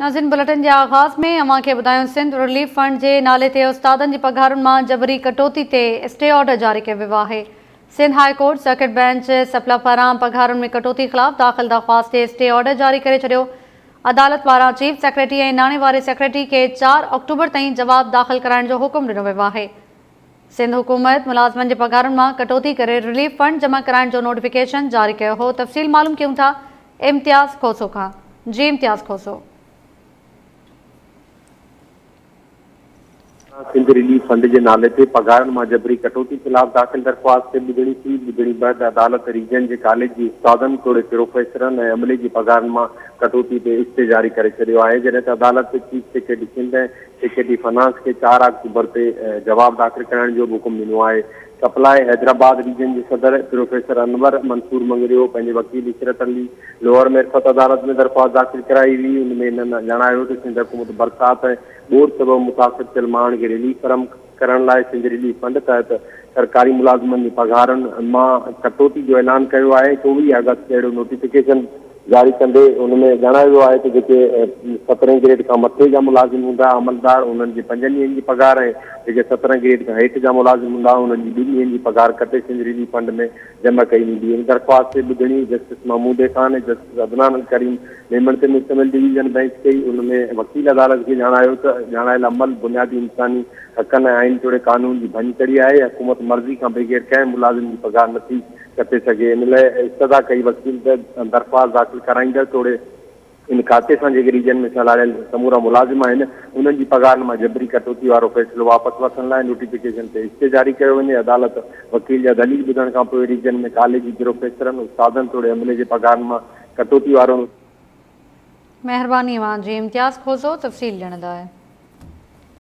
नाज़रीन, बुलेटिन के आगाज़ में अवां खे ॿुधायूं, सिंध रिलीफ फंड के नाले ते उस्तादनि जी पघारुनि मां जबरी कटौती ते स्टे ऑर्डर जारी किया वियो आहे। Sindh high court circuit bench सपला पारां पघारुनि में कटौती ख़िलाफ़ दाख़िल दरख़्वास्त ते स्टे ऑर्डर जारी करे छॾियो। अदालत पारां चीफ सेक्रेटरी ऐं नाणे वारे सेक्रेटरी के 4 अक्टूबर ताईं जवाब दाख़िल कराइण जो हुकुम ॾिनो वियो आहे। सिंध हुकूमत मुलाज़िमनि जे पघारुनि मां कटौती करे रिलीफ फंड जमा कराइण जो नोटिफिकेशन जारी कयो हो। तफ़सील मालूम कयूं था इम्तियाज़ खोसो खां। जी इम्तियाज़ खोसो। सिंध रिलीफ फंड के नाले ते पघारनि मां जबरी कटौती खिलाफ़ दाख़िल दरख़्वास्त ॿुधणी थी। ॿुधणी बैदि अदालत रीजन के कॉलेज जी उस्तादनि तोड़े प्रोफेसरनि ऐं अमले जी पघारनि मां कटौती ते स्टे जारी करे छॾियो आहे। जॾहिं त अदालत चीफ सेक्रेटरी सिंध ऐं सेक्रेटरी फाइनेंस के 4 अक्टूबर ते जवाब दाख़िल कराइण जो हुकुम ॾिनो आहे। सप्लाई हैदराबाद रीजन के सदर प्रोफेसर अनवर मंसूर मंगरियो पंहिंजे वकील इशरत अली लोअर मेरफत अदालत में दरख़्वास्त दाख़िल कराई हुई। उनमें इन्हनि जणायो त सिंध हुकूमत बरसात ऐं बोर सबबि मुतासिर थियल माण्हुनि खे रिलीफ फराहम करण लाइ सिंध रिलीफ फंड तहत सरकारी मुलाज़िमनि जी पघारनि मां कटौती जो ऐलान कयो आहे। 24 अगस्त ते अहिड़ो नोटिफिकेशन जारी कंदे उनमें जणायो आहे त जेके 17 ग्रेड खां मथे जा मुलाज़िम हूंदा अमलदार उन्हनि जी 5 ॾींहंनि जी पघार ऐं जेके 17 ग्रेड खां हेठि जा मुलाज़िम हूंदा उन्हनि जी 2 ॾींहंनि जी पघार कटे सिंध रिलीफ फंड में जमा कई वेंदी। इन दरख़्वास्त ते ॿुधणी जस्टिस महमूद खान ऐं जस्टिस अदनान करीम मेमन ते मुश्तमिल डिवीज़न बेंच कई। उनमें वकील अदालत खे जणायो त जणायल अमल बुनियादी इंसानी हक़नि ऐं आइन तोड़े कानून जी भञकड़ी आहे। हुकूमत मर्ज़ी खां बग़ैर कंहिं मुलाज़िम जी पघार नथी कटे सघे। इन लाइ इस्तदा कई वकील त दरख़्वास्त दाख़िल कराईंदड़ तोड़े इन खाते सां जेके रीजन में सलाहियल समूरा मुलाज़िम आहिनि उन्हनि जी पघार मां जबरी कटौती वारो फ़ैसिलो वापसि वठण लाइ नोटिफिकेशन ते स्टे जारी कयो वञे। अदालत वकील जा दलील ॿुधण खां पोइ रीजन में कॉलेज जी प्रोफेसरनि उस्तादनि तोड़े अमले जे पघार मां कटौती वारो मेहरबानी जी इम्तियाज़ खोसो तफ़सील ॾियण लाइ।